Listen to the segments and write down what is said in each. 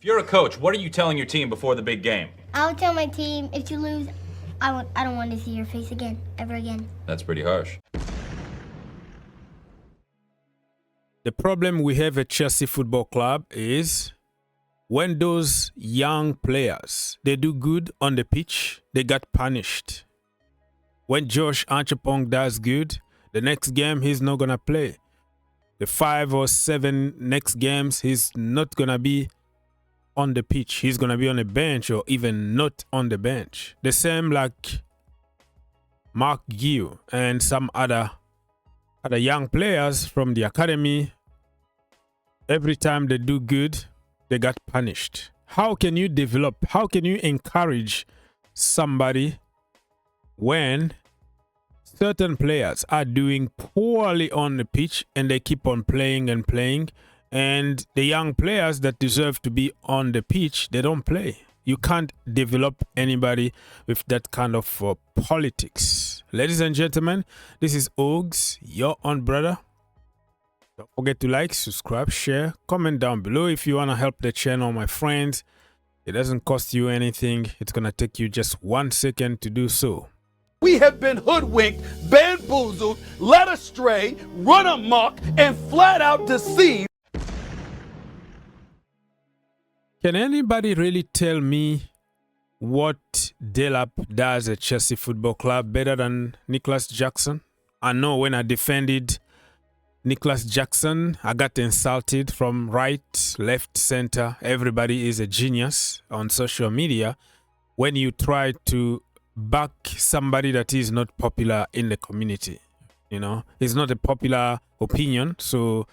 If you're a coach, what are you telling your team before the big game? I would tell my team, if you lose, I don't want to see your face again, ever again. That's pretty harsh. The problem we have at Chelsea Football Club is when those young players, they do good on the pitch, they got punished. When Josh Archipong does good, the next game he's not going to play. The 5 or 7 next games, he's not going to be on the pitch. He's going to be on the bench or even not on the bench. The same like Mark Gill and some other young players from the academy. Every time they do good, they got punished. How can you develop? How can you encourage somebody when certain players are doing poorly on the pitch and they keep on playing and playing, and the young players that deserve to be on the pitch, they don't play? You can't develop anybody with that kind of politics. Ladies and gentlemen, this is Ogs, your own brother. Don't forget to like, subscribe, share, comment down below if you want to help the channel, my friends. It doesn't cost you anything. It's going to take you just 1 second to do so. We have been hoodwinked, bamboozled, led astray, run amok, and flat out deceived. Can anybody really tell me what Delap does at Chelsea Football Club better than Nicholas Jackson? I know when I defended Nicholas Jackson, I got insulted from right, left, center. Everybody is a genius on social media when you try to back somebody that is not popular in the community. You know, it's not a popular opinion, so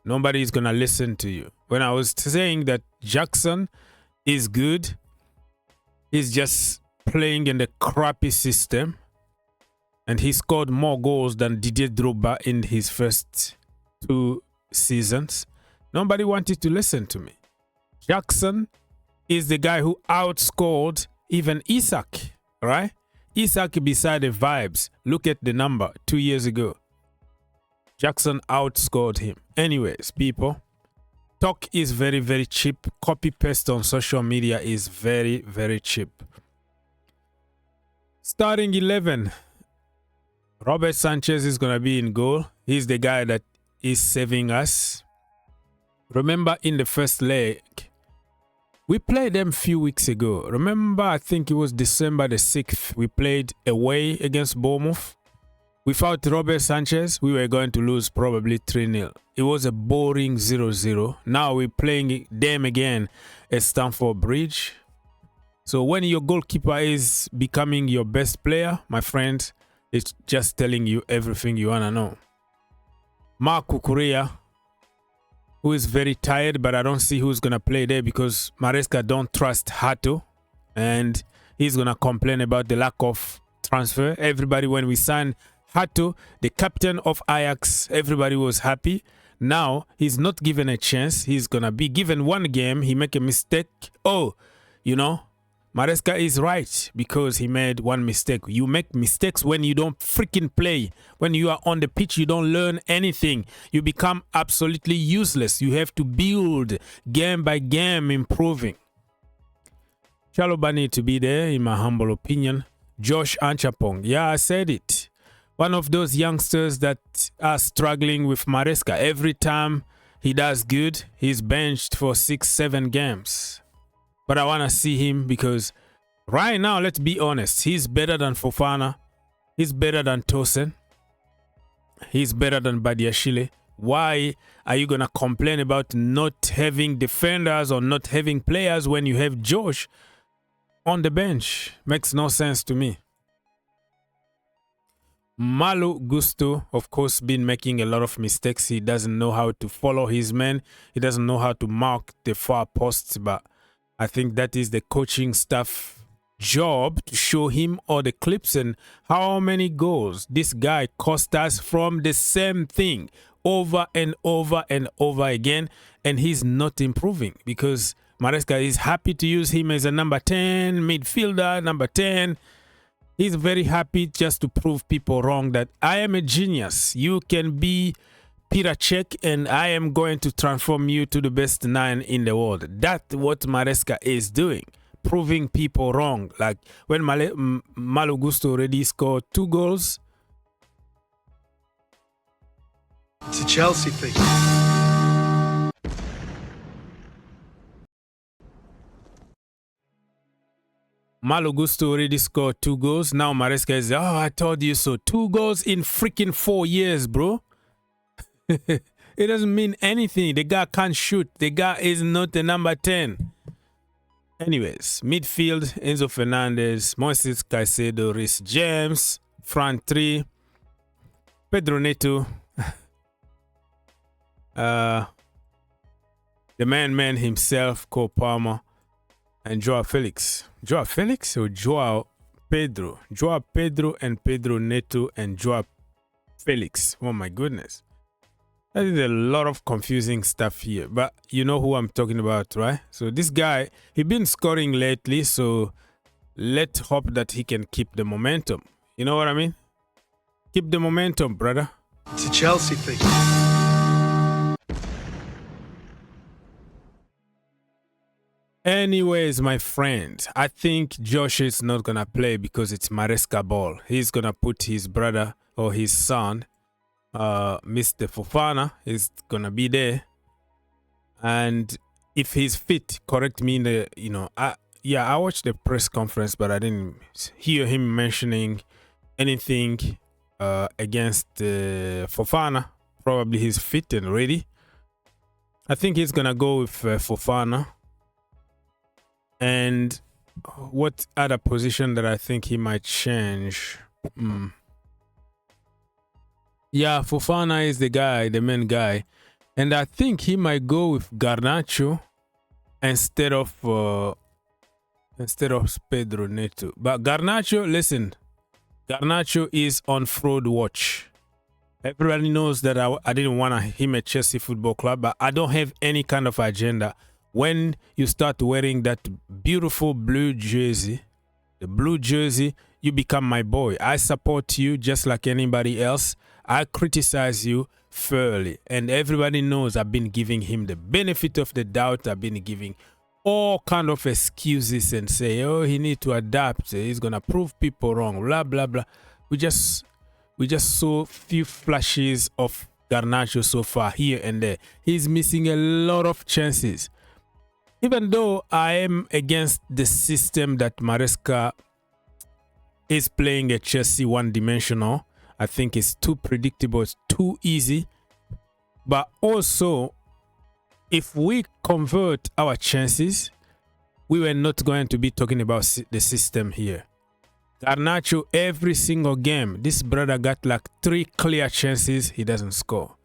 nobody is going to listen to you. When I was saying that Jackson is good, he's just playing in the crappy system, and he scored more goals than Didier Drogba in his first 2 seasons. Nobody wanted to listen to me. Jackson is the guy who outscored even Isak, right? Isak beside the vibes. Look at the number 2 years ago. Jackson outscored him. Anyways, people, talk is very, very cheap. Copy paste on social media is very, very cheap. Starting 11, Robert Sanchez is going to be in goal. He's the guy that is saving us. Remember in the first leg, we played them a few weeks ago. Remember, I think it was December the 6th. We played away against Bournemouth. Without Robert Sanchez, we were going to lose probably 3-0. It was a boring 0-0. Now we're playing them again at Stamford Bridge. So when your goalkeeper is becoming your best player, my friend, it's just telling you everything you want to know. Mark Cucurella, who is very tired, but I don't see who's going to play there because Maresca don't trust Hato, and he's going to complain about the lack of transfer. Everybody, when we signed Hato, the captain of Ajax, everybody was happy. Now, he's not given a chance. He's going to be given 1 game. He make a mistake. Oh, you know, Maresca is right because he made 1 mistake. You make mistakes when you don't freaking play. When you are on the pitch, you don't learn anything. You become absolutely useless. You have to build game by game, improving. Chalobah need to be there, in my humble opinion. Josh Archipong, yeah, I said it. One of those youngsters that are struggling with Maresca. Every time he does good, he's benched for 6-7 games. But I want to see him because right now, let's be honest, he's better than Fofana. He's better than Tosin. He's better than Badiashile. Why are you going to complain about not having defenders or not having players when you have Josh on the bench? Makes no sense to me. Malo Gusto, of course, been making a lot of mistakes. He doesn't know how to follow his men. He doesn't know how to mark the far posts, but I think that is the coaching staff job to show him all the clips and how many goals this guy cost us from the same thing over and over and over again, and he's not improving because Maresca is happy to use him as a number 10 midfielder, number 10. He's very happy just to prove people wrong that I am a genius. You can be Peter check, and I am going to transform you to the best 9 in the world. That's what Maresca is doing, proving people wrong. Like when Malo Gusto already scored 2 goals. It's a Chelsea thing. Malo Gusto already scored 2 goals. Now Maresca is, oh, I told you so. 2 goals in freaking 4 years, bro. It doesn't mean anything. The guy can't shoot. The guy is not the number 10. Anyways, midfield, Enzo Fernandez, Moises Caicedo, Reece James, front 3, Pedro Neto, the man himself, Cole Palmer, and Joao Felix. Joao Felix or Joao Pedro? Joao Pedro and Pedro Neto and Joao Felix. Oh my goodness. That is a lot of confusing stuff here. But you know who I'm talking about, right? So this guy, he been scoring lately. So let's hope that he can keep the momentum. You know what I mean? Keep the momentum, brother. It's a Chelsea thing. Anyways, my friend, I think Josh is not going to play because it's Maresca ball. He's going to put his brother or his son, Mr. Fofana, is going to be there. And if he's fit, correct me in the, you know, I watched the press conference, but I didn't hear him mentioning anything against Fofana. Probably he's fit and ready. I think he's going to go with Fofana. And what other position that I think he might change? Yeah, Fofana is the guy, the main guy. And I think he might go with Garnacho instead of Pedro Neto. But Garnacho, listen, Garnacho is on fraud watch. Everybody knows that I didn't want him at Chelsea Football Club, but I don't have any kind of agenda. When you start wearing that beautiful blue jersey, the blue jersey, you become my boy. I support you just like anybody else. I criticize you fairly. And everybody knows I've been giving him the benefit of the doubt. I've been giving all kind of excuses and say, oh, he need to adapt. He's going to prove people wrong, blah, blah, blah. We just saw few flashes of Garnacho so far here and there. He's missing a lot of chances. Even though I am against the system that Maresca is playing at Chelsea one-dimensional, I think it's too predictable, it's too easy. But also, if we convert our chances, we were not going to be talking about the system here. Garnacho, every single game, this brother got like 3 clear chances, he doesn't score.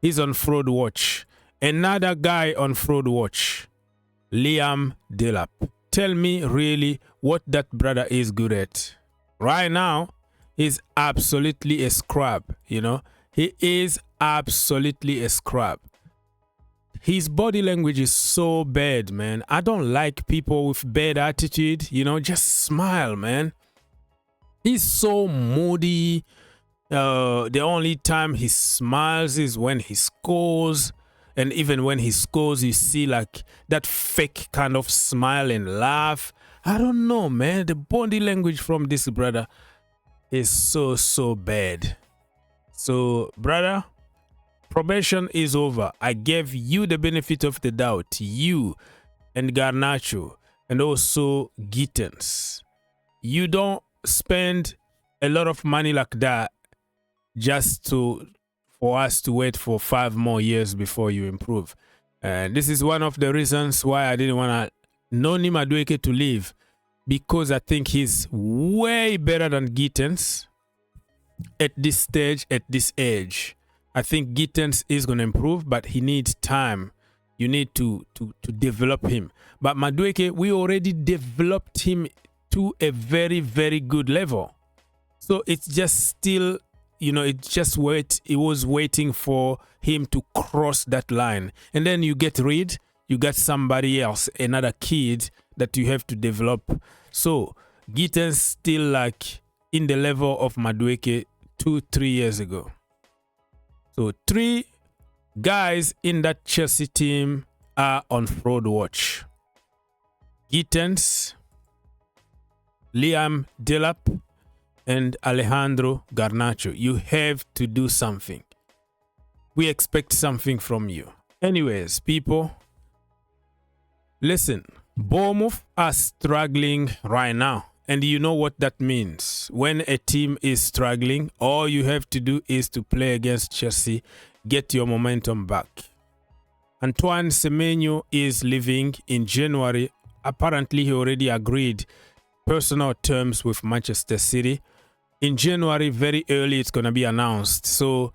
He's on fraud watch. Another guy on fraud watch. Liam Delap. Tell me really what that brother is good at. Right now, he's absolutely a scrub, you know. He is absolutely a scrub. His body language is so bad, man. I don't like people with bad attitude, you know. Just smile, man. He's so moody. The only time he smiles is when he scores. And even when he scores, you see like that fake kind of smile and laugh. I don't know, man. The body language from this brother is so bad. So, brother, probation is over. I gave you the benefit of the doubt. You and Garnacho and also Gittens. You don't spend a lot of money like that just for us to wait for 5 more years before you improve. And this is one of the reasons why I didn't want Noni Madueke to leave, because I think he's way better than Gittens at this stage, at this age. I think Gittens is going to improve, but he needs time. You need to develop him. But Madueke, we already developed him to a very good level. So it's just still, you know, it was waiting for him to cross that line. And then you get rid, you got somebody else, another kid that you have to develop. So Gittens still like in the level of Madueke 2-3 years ago. So 3 Guys in that Chelsea team are on fraud watch. Gittens, Liam Delap, and Alejandro Garnacho. You have to do something. We expect something from you. Anyways, people, listen, Bournemouth are struggling right now. And you know what that means. When a team is struggling, all you have to do is to play against Chelsea, get your momentum back. Antoine Semenyo is leaving in January. Apparently, he already agreed personal terms with Manchester City. In January, very early, it's going to be announced. So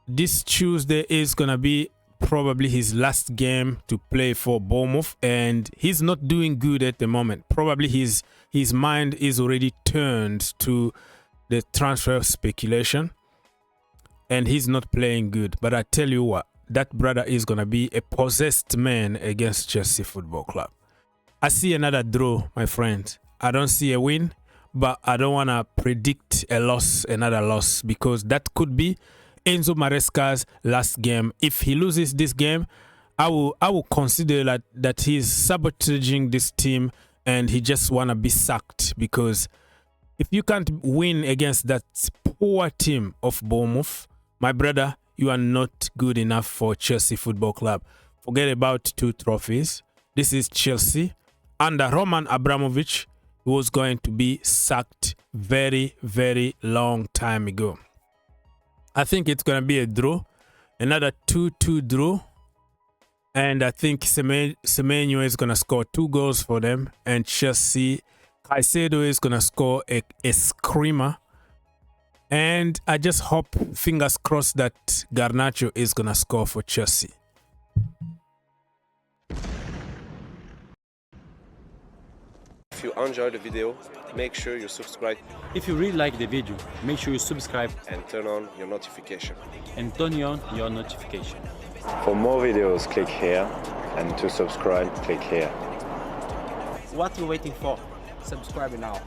this Tuesday is going to be probably his last game to play for Bournemouth, and he's not doing good at the moment. Probably his mind is already turned to the transfer speculation, and he's not playing good. But I tell you what, that brother is going to be a possessed man against Chelsea Football Club. I see another draw, my friend. I don't see a win, but I don't want to predict a loss, another loss, because that could be Enzo Maresca's last game. If he loses this game, I will consider that he's sabotaging this team and he just want to be sacked, because if you can't win against that poor team of Bournemouth, my brother, you are not good enough for Chelsea Football Club. Forget about 2 trophies. This is Chelsea. Under Roman Abramovich, who was going to be sacked very, very long time ago. I think it's going to be a draw. Another 2-2 draw. And I think Semenyo is going to score 2 goals for them. And Chelsea, Caicedo is going to score a screamer. And I just hope, fingers crossed, that Garnacho is going to score for Chelsea. If you enjoyed the video, make sure you subscribe If you really like the video, make sure you subscribe and turn on your notification. and turn on your notification. For more videos, click here, and to subscribe, click here. What are you waiting for? Subscribe now.